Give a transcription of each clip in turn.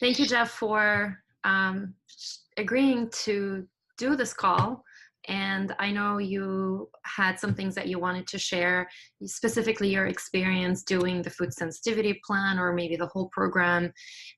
Thank you, Jeff, for agreeing to do this call. And I know you had some things that you wanted to share, specifically your experience doing the food sensitivity plan or maybe the whole program.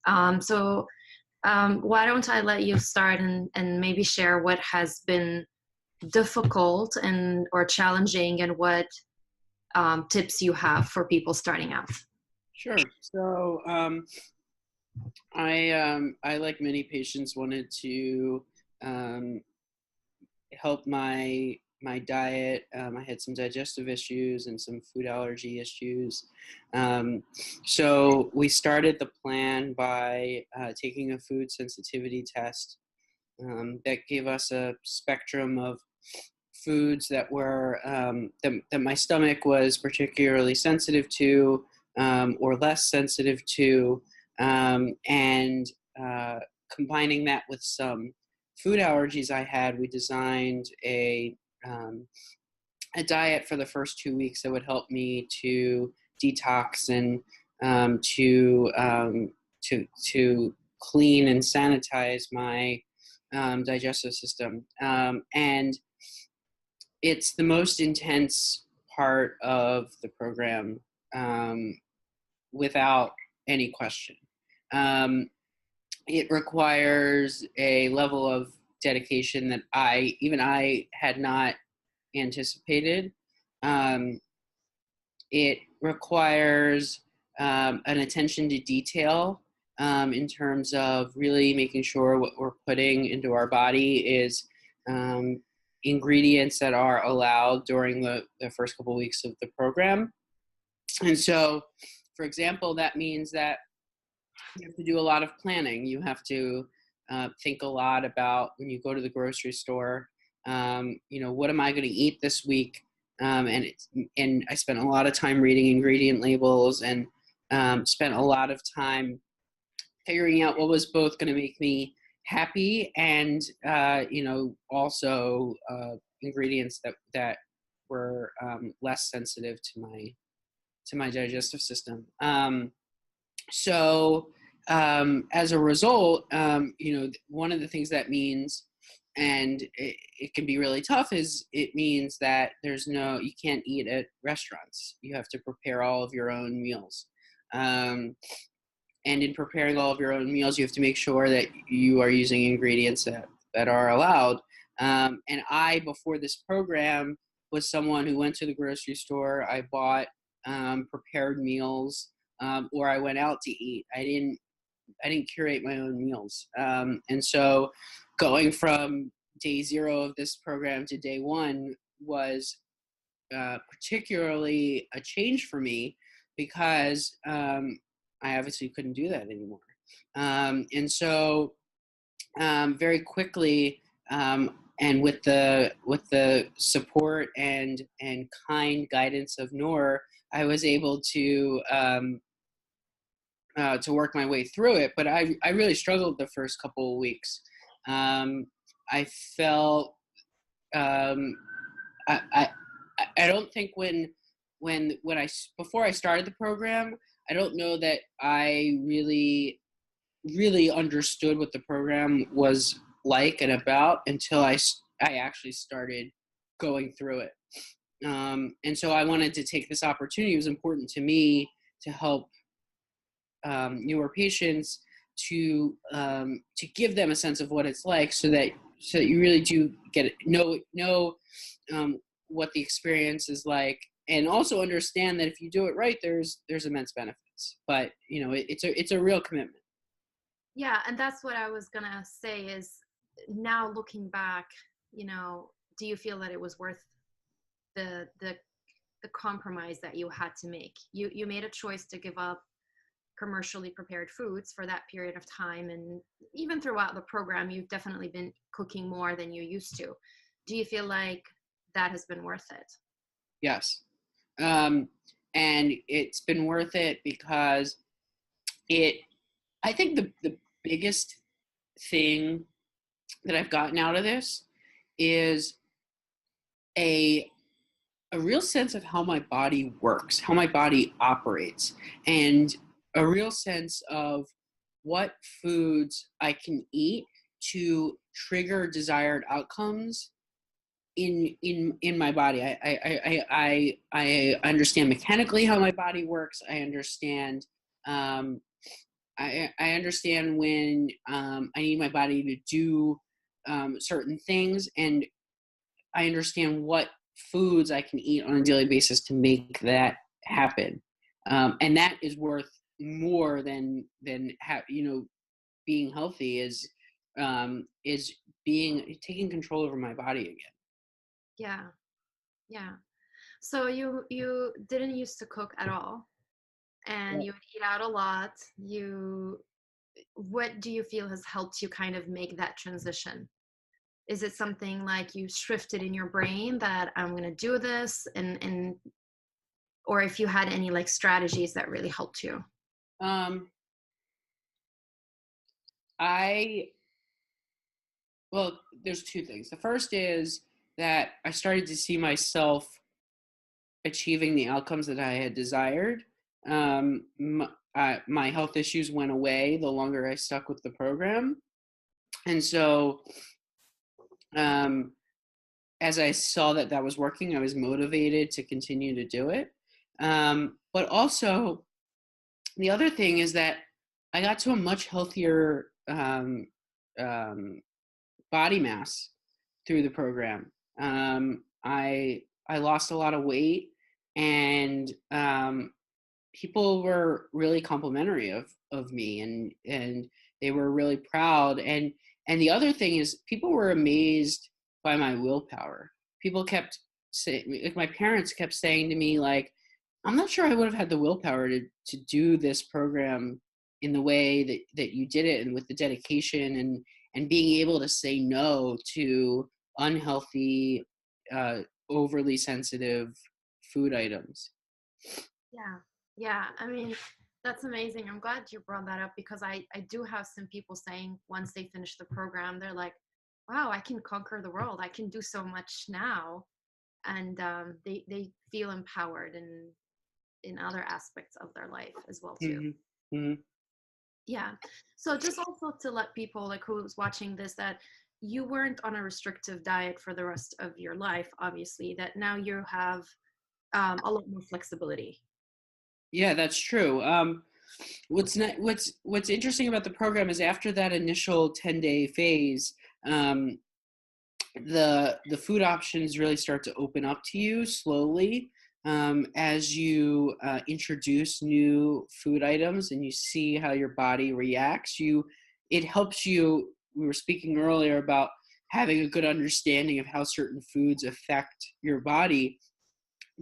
Why don't I let you start and maybe share what has been difficult and or challenging, and what tips you have for people starting out. Sure. So I like many patients wanted to help my diet. I had some digestive issues and some food allergy issues. So we started the plan by taking a food sensitivity test that gave us a spectrum of foods that were that my stomach was particularly sensitive to or less sensitive to, and combining that with some food allergies I had, we designed a diet for the first 2 weeks that would help me to detox and to clean and sanitize my digestive system. And it's the most intense part of the program, without any question. It requires a level of dedication that I had not anticipated. It requires an attention to detail in terms of really making sure what we're putting into our body is ingredients that are allowed during the first couple of weeks of the program. And so, for example, that means that you have to do a lot of planning. You have to think a lot about when you go to the grocery store, what am I going to eat this week? And I spent a lot of time reading ingredient labels and spent a lot of time figuring out what was both going to make me happy and, also ingredients that were less sensitive to my digestive system. So as a result, one of the things that means, and it can be really tough, is it means that you can't eat at restaurants. You have to prepare all of your own meals. And in preparing all of your own meals, you have to make sure that you are using ingredients that are allowed. And I, before this program, was someone who went to the grocery store. I bought prepared meals, or I went out to eat. I didn't curate my own meals. And so going from day 0 of this program to day 1 was particularly a change for me because I obviously couldn't do that anymore. And so very quickly, and with the support and kind guidance of Noor, I was able to work my way through it. But I really struggled the first couple of weeks. I felt I don't think before I started the program, I don't know that I really understood what the program was like and about until I actually started going through it. And so I wanted to take this opportunity. It was important to me to help newer patients to give them a sense of what it's like, so that you really do know what the experience is like, and also understand that if you do it right, there's immense benefits. But it's a real commitment. Yeah, and that's what I was gonna say is, now looking back, do you feel that it was worth the compromise that you had to make? You made a choice to give up commercially prepared foods for that period of time, and even throughout the program, you've definitely been cooking more than you used to. Do you feel like that has been worth it? Yes. And it's been worth it because I think the biggest thing that I've gotten out of this is a real sense of how my body works, how my body operates, and a real sense of what foods I can eat to trigger desired outcomes in my body. I understand mechanically how my body works. I understand um, I understand when I need my body to do certain things, and I understand what foods I can eat on a daily basis to make that happen. And that is worth more than being healthy is being taking control over my body again. Yeah. Yeah. So you didn't used to cook at all, and Yeah. you would eat out a lot. What do you feel has helped you kind of make that transition? Is it something like you shifted in your brain that I'm going to do this, and or if you had any like strategies that really helped you? Um, I Well, there's two things. The first is that I started to see myself achieving the outcomes that I had desired. My health issues went away the longer I stuck with the program. And so, um, as I saw that that was working, I was motivated to continue to do it. But also, the other thing is that I got to a much healthier um, body mass through the program. I lost a lot of weight, and people were really complimentary of me, and they were really proud. And the other thing is, people were amazed by my willpower. People kept saying, like my parents kept saying to me, like, I'm not sure I would have had the willpower to do this program in the way that you did it, and with the dedication and being able to say no to unhealthy, uh, overly sensitive food items. Yeah. Yeah. I mean, that's amazing. I'm glad you brought that up because I do have some people saying once they finish the program, they're like, wow, I can conquer the world. I can do so much now. And they feel empowered in other aspects of their life as well too. Mm-hmm. Mm-hmm. Yeah. So just also to let people like who's watching this that you weren't on a restrictive diet for the rest of your life, obviously, that now you have a lot more flexibility. Yeah, that's true. What's interesting about the program is after that initial 10-day phase, um, the food options really start to open up to you slowly, as you introduce new food items and you see how your body reacts. It helps you. We were speaking earlier about having a good understanding of how certain foods affect your body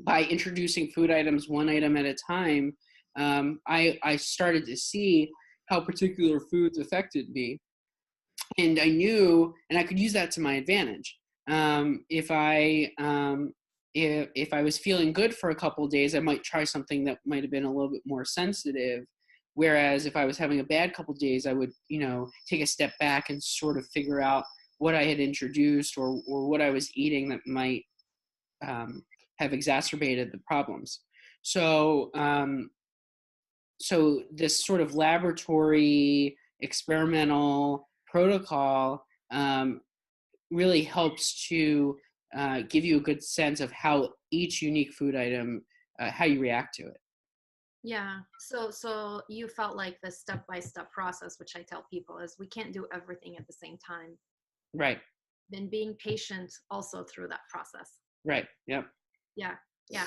by introducing food items one item at a time. I started to see how particular foods affected me, and I knew, and I could use that to my advantage. If if I was feeling good for a couple of days, I might try something that might have been a little bit more sensitive. Whereas if I was having a bad couple of days, I would, take a step back and sort of figure out what I had introduced, or what I was eating that might um, have exacerbated the problems. So, so this sort of laboratory experimental protocol really helps to give you a good sense of how each unique food item, how you react to it. Yeah. So you felt like the step by step process, which I tell people is we can't do everything at the same time. Right. Then being patient also through that process. Right. Yep. Yeah. Yeah.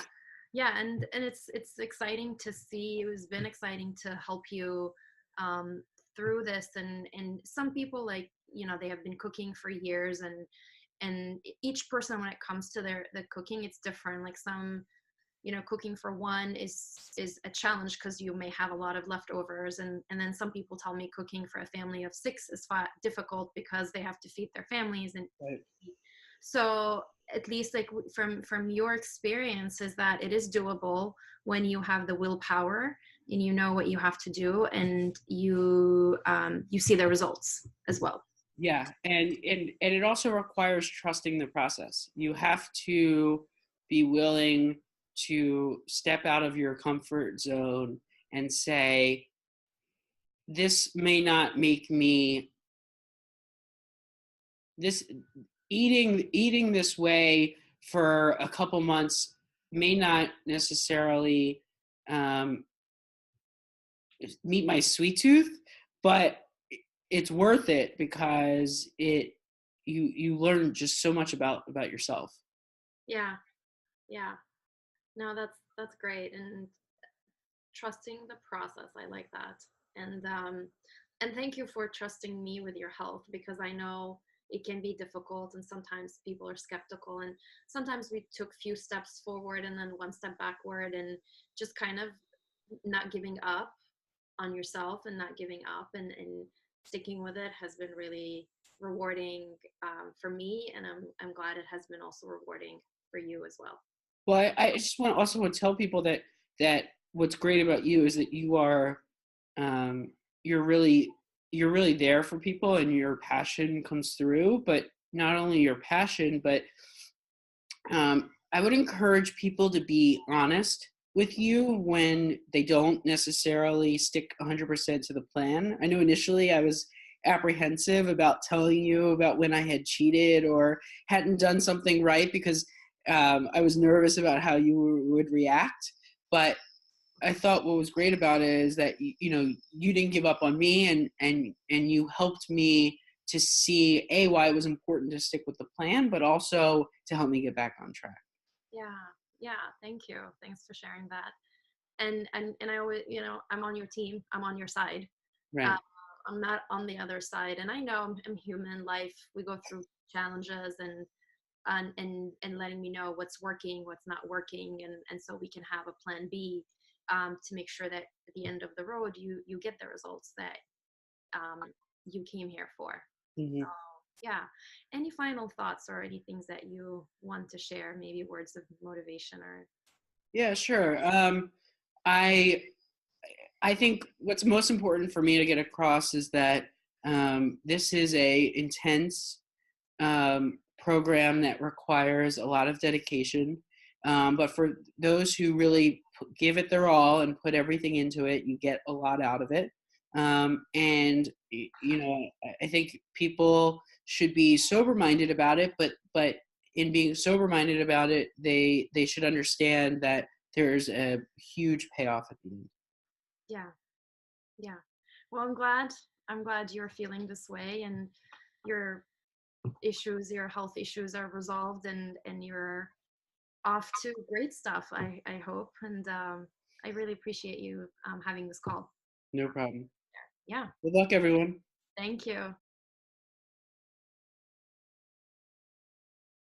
Yeah. And it's exciting to see. It has been exciting to help you um through this, and some people like, they have been cooking for years, and each person when it comes to the cooking, it's different. Like some, cooking for one is a challenge because you may have a lot of leftovers, and then some people tell me cooking for a family of six is difficult because they have to feed their families. And Right. so at least like from your experience is that it is doable when you have the willpower and you know what you have to do, and you see the results as well. Yeah, and it also requires trusting the process. You have to be willing to step out of your comfort zone and say, this may not make me this eating this way for a couple months may not necessarily um, meet my sweet tooth, but it's worth it because you learn just so much about yourself. Yeah, yeah. No, that's great. And trusting the process, I like that. And thank you for trusting me with your health, because I know it can be difficult and sometimes people are skeptical, and sometimes we took few steps forward and then one step backward, and just kind of not giving up on yourself and not giving up, and sticking with it has been really rewarding, for me, and I'm glad it has been also rewarding for you as well. Well, I just want to tell people that what's great about you is that you are um, you're really you're really there for people, and your passion comes through. But not only your passion, but I would encourage people to be honest with you when they don't necessarily stick 100% to the plan. I know initially I was apprehensive about telling you about when I had cheated or hadn't done something right because I was nervous about how you would react. But I thought what was great about it is that you didn't give up on me, and you helped me to see why it was important to stick with the plan, but also to help me get back on track. Yeah, yeah, thank you, thanks for sharing that. And I always, I'm on your team, I'm on your side. uh, Right. I'm not on the other side, and I know I'm human. Life, we go through challenges, and letting me know what's working, what's not working, and so we can have a plan B, to make sure that at the end of the road you get the results that, um, you came here for. Hmm. So yeah, any final thoughts or any things that you want to share, maybe words of motivation or. Yeah, sure. I I think what's most important for me to get across is that this is a intense program that requires a lot of dedication. But for those who really give it their all and put everything into it, you get a lot out of it. And I think people should be sober minded about it, but in being sober minded about it, they should understand that there's a huge payoff at the end. Yeah, yeah. Well, I'm glad you're feeling this way, and your your health issues are resolved, and you're off to great stuff, I hope. And I really appreciate you, having this call. No problem. Yeah, Good luck, everyone. thank you.